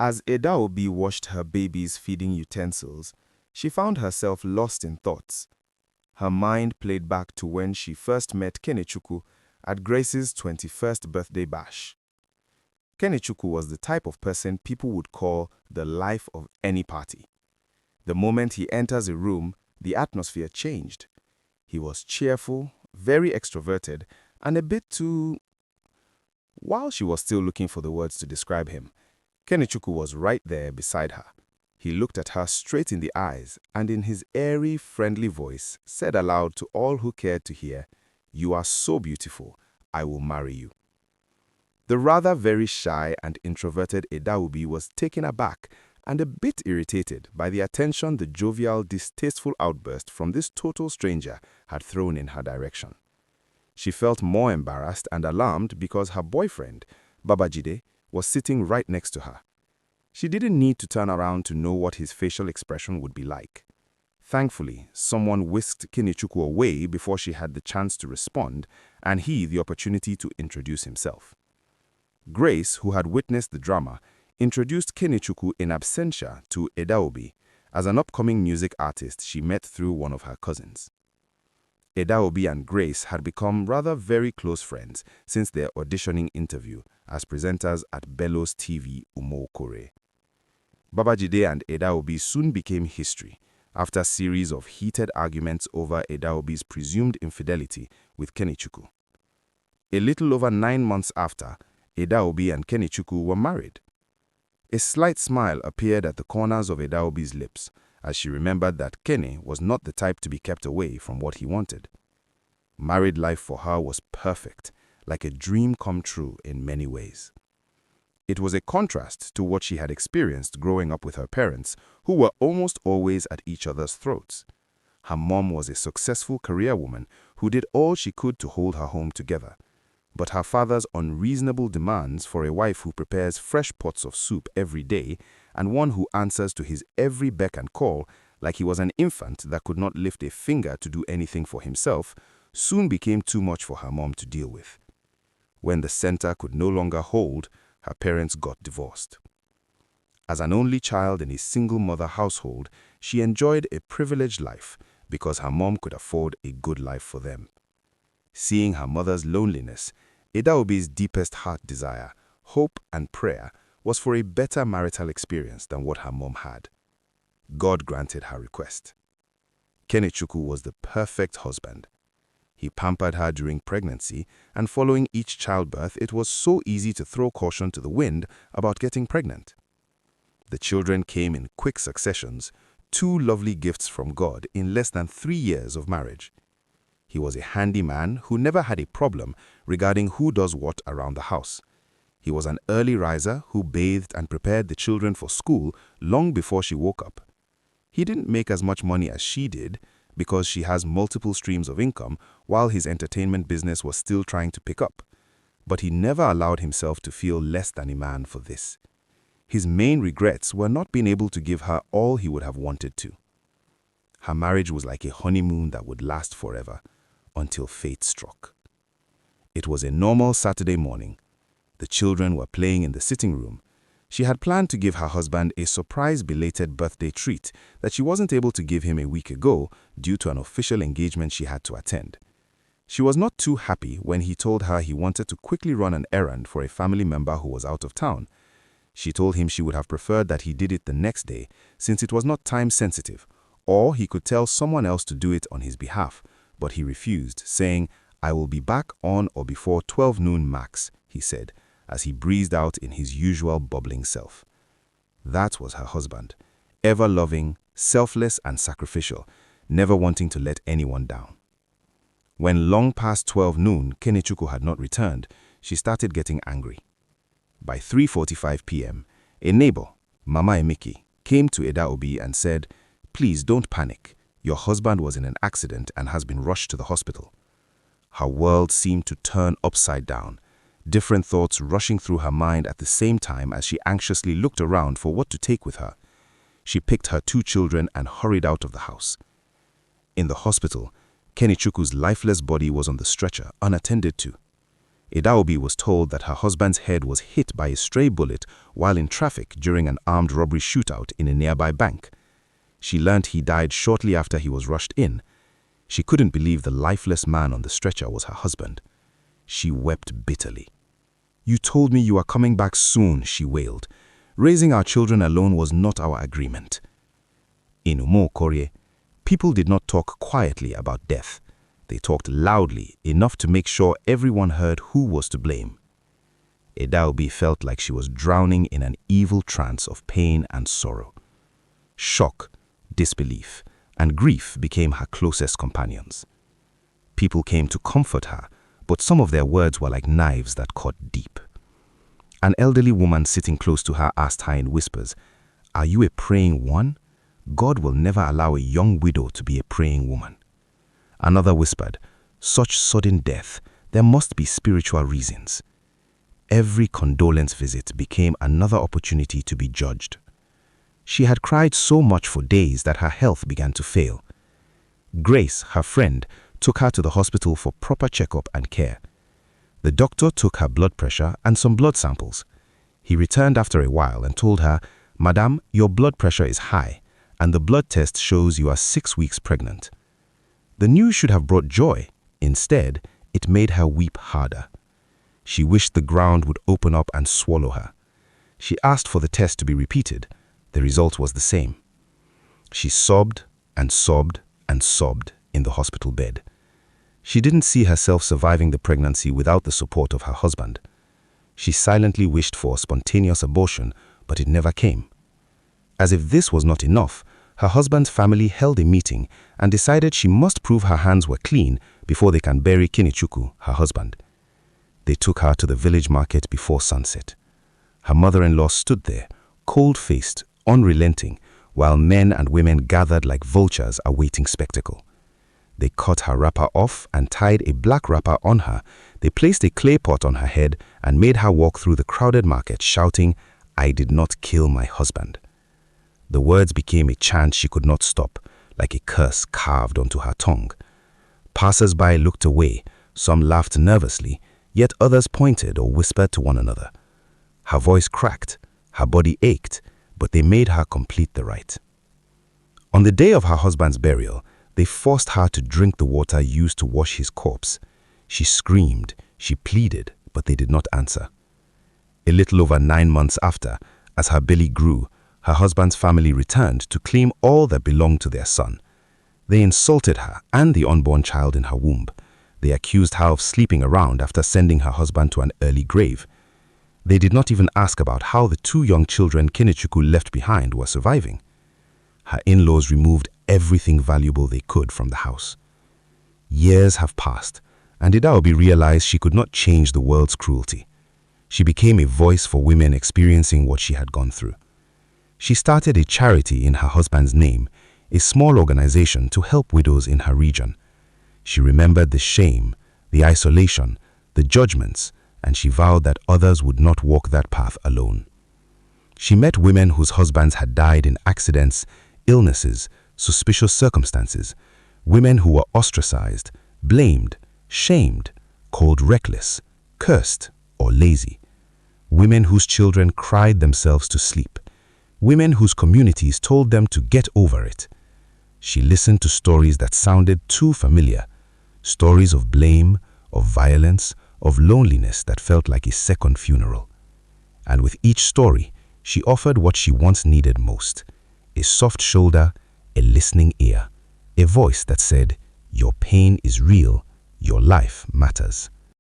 As Edaobi washed her baby's feeding utensils, she found herself lost in thoughts. Her mind played back to when she first met Kenechukwu at Grace's 21st birthday bash. Kenechukwu was the type of person people would call the life of any party. The moment he enters a room, the atmosphere changed. He was cheerful, very extroverted, and a bit too... While she was still looking for the words to describe him, Kenechukwu was right there beside her. He looked at her straight in the eyes and in his airy, friendly voice said aloud to all who cared to hear, "You are so beautiful, I will marry you." The rather very shy and introverted Edaobi was taken aback and a bit irritated by the attention the jovial, distasteful outburst from this total stranger had thrown in her direction. She felt more embarrassed and alarmed because her boyfriend, Babajide, was sitting right next to her. She didn't need to turn around to know what his facial expression would be like. Thankfully, someone whisked Kenechukwu away before she had the chance to respond, and he the opportunity to introduce himself. Grace, who had witnessed the drama, introduced Kenechukwu in absentia to Edaobi as an upcoming music artist she met through one of her cousins. Edaobi and Grace had become rather very close friends since their auditioning interview as presenters at Bellows TV Umokore. Babajide and Edaobi soon became history after a series of heated arguments over Edaobi's presumed infidelity with Kenechukwu. A little over 9 months after, Edaobi and Kenechukwu were married. A slight smile appeared at the corners of Edaobi's lips as she remembered that Kene was not the type to be kept away from what he wanted. Married life for her was perfect, like a dream come true in many ways. It was a contrast to what she had experienced growing up with her parents, who were almost always at each other's throats. Her mom was a successful career woman who did all she could to hold her home together. But her father's unreasonable demands for a wife who prepares fresh pots of soup every day and one who answers to his every beck and call like he was an infant that could not lift a finger to do anything for himself, soon became too much for her mom to deal with. When the center could no longer hold, her parents got divorced. As an only child in a single-mother household, she enjoyed a privileged life because her mom could afford a good life for them. Seeing her mother's loneliness, Edaobi's deepest heart desire, hope and prayer was for a better marital experience than what her mom had. God granted her request. Kenechukwu was the perfect husband. He pampered her during pregnancy, and following each childbirth, it was so easy to throw caution to the wind about getting pregnant. The children came in quick successions, 2 lovely gifts from God in less than 3 years of marriage. He was a handy man who never had a problem regarding who does what around the house. He was an early riser who bathed and prepared the children for school long before she woke up. He didn't make as much money as she did because she has multiple streams of income while his entertainment business was still trying to pick up. But he never allowed himself to feel less than a man for this. His main regrets were not being able to give her all he would have wanted to. Her marriage was like a honeymoon that would last forever, until fate struck. It was a normal Saturday morning. The children were playing in the sitting room. She had planned to give her husband a surprise belated birthday treat that she wasn't able to give him a week ago due to an official engagement she had to attend. She was not too happy when he told her he wanted to quickly run an errand for a family member who was out of town. She told him she would have preferred that he did it the next day since it was not time sensitive, or he could tell someone else to do it on his behalf. But he refused, saying, "I will be back on or before 12 noon max," he said, as he breezed out in his usual bubbling self. That was her husband, ever-loving, selfless and sacrificial, never wanting to let anyone down. When long past 12 noon Kenechukwu had not returned, she started getting angry. By 3:45 p.m., a neighbor, Mama Emiki, came to Edaobi and said, "Please don't panic. Your husband was in an accident and has been rushed to the hospital." Her world seemed to turn upside down, different thoughts rushing through her mind at the same time as she anxiously looked around for what to take with her. She picked her 2 children and hurried out of the house. In the hospital, Kenichukwu's lifeless body was on the stretcher, unattended to. Edaobi was told that her husband's head was hit by a stray bullet while in traffic during an armed robbery shootout in a nearby bank. She learned he died shortly after he was rushed in. She couldn't believe the lifeless man on the stretcher was her husband. She wept bitterly. "You told me you are coming back soon," she wailed. "Raising our children alone was not our agreement." In Umo Okorie, people did not talk quietly about death. They talked loudly, enough to make sure everyone heard who was to blame. Edaobi felt like she was drowning in an evil trance of pain and sorrow. Shock, disbelief, and grief became her closest companions. People came to comfort her, but some of their words were like knives that cut deep. An elderly woman sitting close to her asked her in whispers, "Are you a praying one? God will never allow a young widow to be a praying woman." Another whispered, "Such sudden death, there must be spiritual reasons." Every condolence visit became another opportunity to be judged. She had cried so much for days that her health began to fail. Grace, her friend, took her to the hospital for proper checkup and care. The doctor took her blood pressure and some blood samples. He returned after a while and told her, "Madam, your blood pressure is high, and the blood test shows you are 6 weeks pregnant." The news should have brought joy. Instead, it made her weep harder. She wished the ground would open up and swallow her. She asked for the test to be repeated. The result was the same. She sobbed and sobbed and sobbed in the hospital bed. She didn't see herself surviving the pregnancy without the support of her husband. She silently wished for a spontaneous abortion, but it never came. As if this was not enough, her husband's family held a meeting and decided she must prove her hands were clean before they can bury Kinichuku, her husband. They took her to the village market before sunset. Her mother-in-law stood there, cold-faced, unrelenting, while men and women gathered like vultures awaiting spectacle. They cut her wrapper off and tied a black wrapper on her. They placed a clay pot on her head and made her walk through the crowded market shouting, "I did not kill my husband." The words became a chant she could not stop, like a curse carved onto her tongue. Passers-by looked away, some laughed nervously, yet others pointed or whispered to one another. Her voice cracked, her body ached, but they made her complete the rite. On the day of her husband's burial, they forced her to drink the water used to wash his corpse. She screamed, she pleaded, but they did not answer. A little over 9 months after, as her belly grew, her husband's family returned to claim all that belonged to their son. They insulted her and the unborn child in her womb. They accused her of sleeping around after sending her husband to an early grave. They did not even ask about how the 2 young children Kinichuku left behind were surviving. Her in-laws removed everything valuable they could from the house. Years have passed, and Edaobi realized she could not change the world's cruelty. She became a voice for women experiencing what she had gone through. She started a charity in her husband's name, a small organization to help widows in her region. She remembered the shame, the isolation, the judgments, and she vowed that others would not walk that path alone. She met women whose husbands had died in accidents, illnesses, suspicious circumstances, women who were ostracized, blamed, shamed, called reckless, cursed, or lazy, women whose children cried themselves to sleep, women whose communities told them to get over it. She listened to stories that sounded too familiar, stories of blame, of violence, of loneliness that felt like a second funeral. And with each story, she offered what she once needed most: a soft shoulder, a listening ear, a voice that said, "Your pain is real, your life matters."